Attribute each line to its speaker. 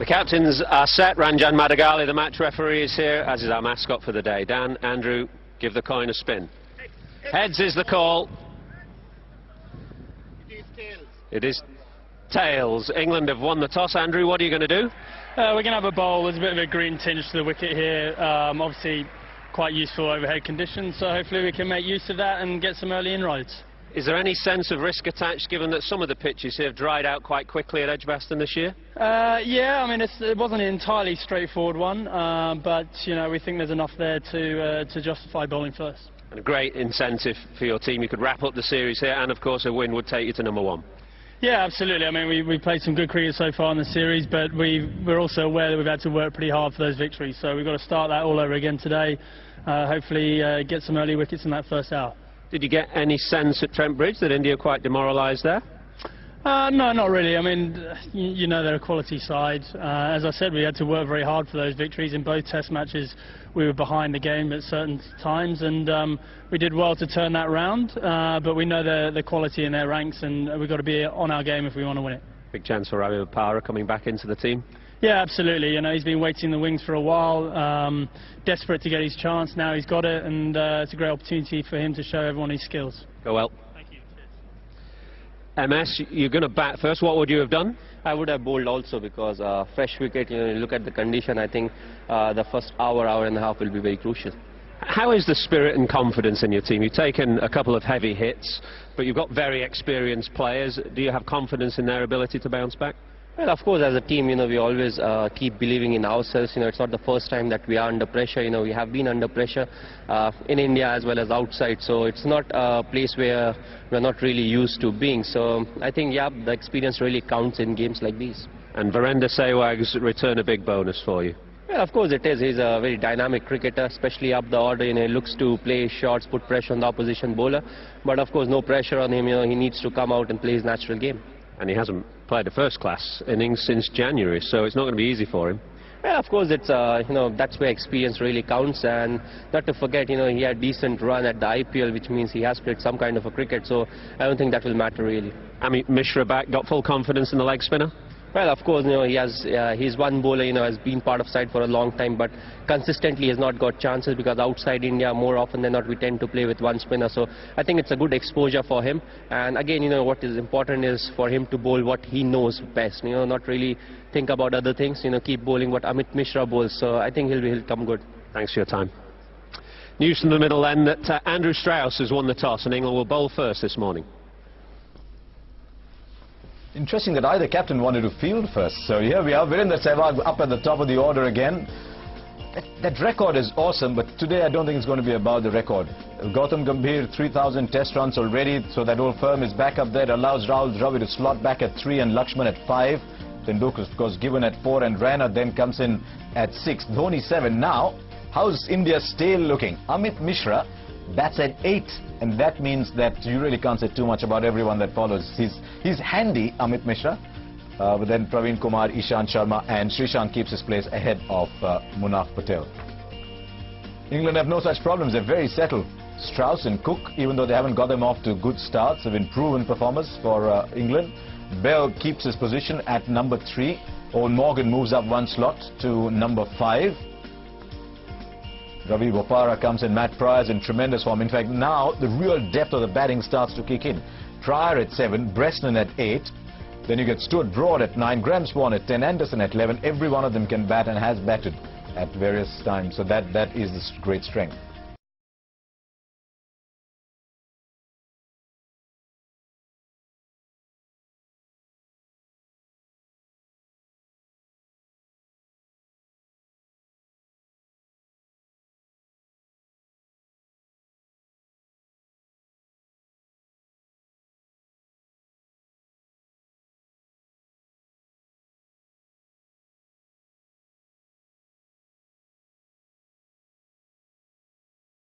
Speaker 1: The captains are set. Ranjan Madagali, the match referee, is here, as is our mascot for the day. Dan, Andrew, give the coin a spin. Heads is the call. It is tails. England have won the toss. Andrew, what are you going to do?
Speaker 2: We're going to have a bowl. There's a bit of a green tinge to the wicket here. Obviously, quite useful overhead conditions, so hopefully we can make use of that and get some early inroads.
Speaker 1: Is there any sense of risk attached, given that some of the pitches here have dried out quite quickly at Edgbaston this year?
Speaker 2: Yeah, I mean, it wasn't an entirely straightforward one, but, you know, we think there's enough there to justify bowling first.
Speaker 1: And a great incentive for your team. You could wrap up the series here, and of course a win would take you to #1.
Speaker 2: Yeah, absolutely. I mean, we played some good cricket so far in the series, but we're also aware that we've had to work pretty hard for those victories, so we've got to start that all over again today. Hopefully get some early wickets in that first hour.
Speaker 1: Did you get any sense at Trent Bridge that India are quite demoralised there?
Speaker 2: No, not really. I mean, you know they're a quality side. As I said, we had to work very hard for those victories. In both test matches, we were behind the game at certain times, and we did well to turn that round. But we know the quality in their ranks, and we've got to be on our game if we want to win it.
Speaker 1: Big chance for Ravi Bopara coming back into the team?
Speaker 2: Yeah, absolutely. You know, he's been waiting in the wings for a while, desperate to get his chance. Now he's got it, and it's a great opportunity for him to show everyone his skills.
Speaker 1: Go well.
Speaker 2: Thank you.
Speaker 1: MS, you're going to bat first. What would you have done?
Speaker 3: I would have bowled also, because fresh wicket, you know, you look at the condition, I think the first hour and a half will be very crucial.
Speaker 1: How is the spirit and confidence in your team? You've taken a couple of heavy hits, but you've got very experienced players. Do you have confidence in their ability to bounce back?
Speaker 3: Well, of course, as a team, you know, we always keep believing in ourselves. You know, it's not the first time that we are under pressure. You know, we have been under pressure in India as well as outside. So it's not a place where we're not really used to being. So I think, yeah, the experience really counts in games like these.
Speaker 1: And Virender Sehwag's return a big bonus for you?
Speaker 3: Yeah, of course it is. He's a very dynamic cricketer, especially up the order. You know, he looks to play shots, put pressure on the opposition bowler. But of course, no pressure on him. You know, he needs to come out and play his natural game.
Speaker 1: And he hasn't played a first-class innings since January, so it's not going to be easy for him.
Speaker 3: Yeah, of course, it's you know, that's where experience really counts, and not to forget, you know, he had decent run at the IPL, which means he has played some kind of a cricket, so I don't think that will matter really. Amit
Speaker 1: Mishra back, got full confidence in the leg spinner?
Speaker 3: Well, of course, you know, he's one bowler, you know, has been part of side for a long time, but consistently has not got chances, because outside India, more often than not, we tend to play with one spinner. So I think it's a good exposure for him. And again, you know, what is important is for him to bowl what he knows best. You know, not really think about other things. You know, keep bowling what Amit Mishra bowls. So I think he'll come good.
Speaker 1: Thanks for your time. News from the middle then that Andrew Strauss has won the toss, and England will bowl first this morning.
Speaker 4: Interesting that either captain wanted to field first. So here we are, Virender Sehwag up at the top of the order again. That record is awesome, but today I don't think it's going to be about the record. Gautam Gambhir, 3,000 test runs already, so that old firm is back up there. It allows Rahul Dravid to slot back at 3 and Lakshman at 5. Then Tendulkar, of course, given at 4, and Raina then comes in at 6. Dhoni 7. Now, how's India's tail looking? Amit Mishra bats at 8, and that means that you really can't say too much about everyone that follows. He's handy, Amit Mishra, but then Praveen Kumar, Ishant Sharma and Srishant keeps his place ahead of Munaf Patel. England have no such problems. They're very settled. Strauss and Cook, even though they haven't got them off to good starts, have been proven performers for England. Bell keeps his position at number 3. Owen Morgan moves up 1 slot to number 5. Ravi Bopara comes in. Matt Pryor's in tremendous form. In fact, now the real depth of the batting starts to kick in. Pryor at 7, Bresnan at 8. Then you get Stuart Broad at 9, Graham Swan at 10, Anderson at 11. Every one of them can bat and has batted at various times. So that is the great strength.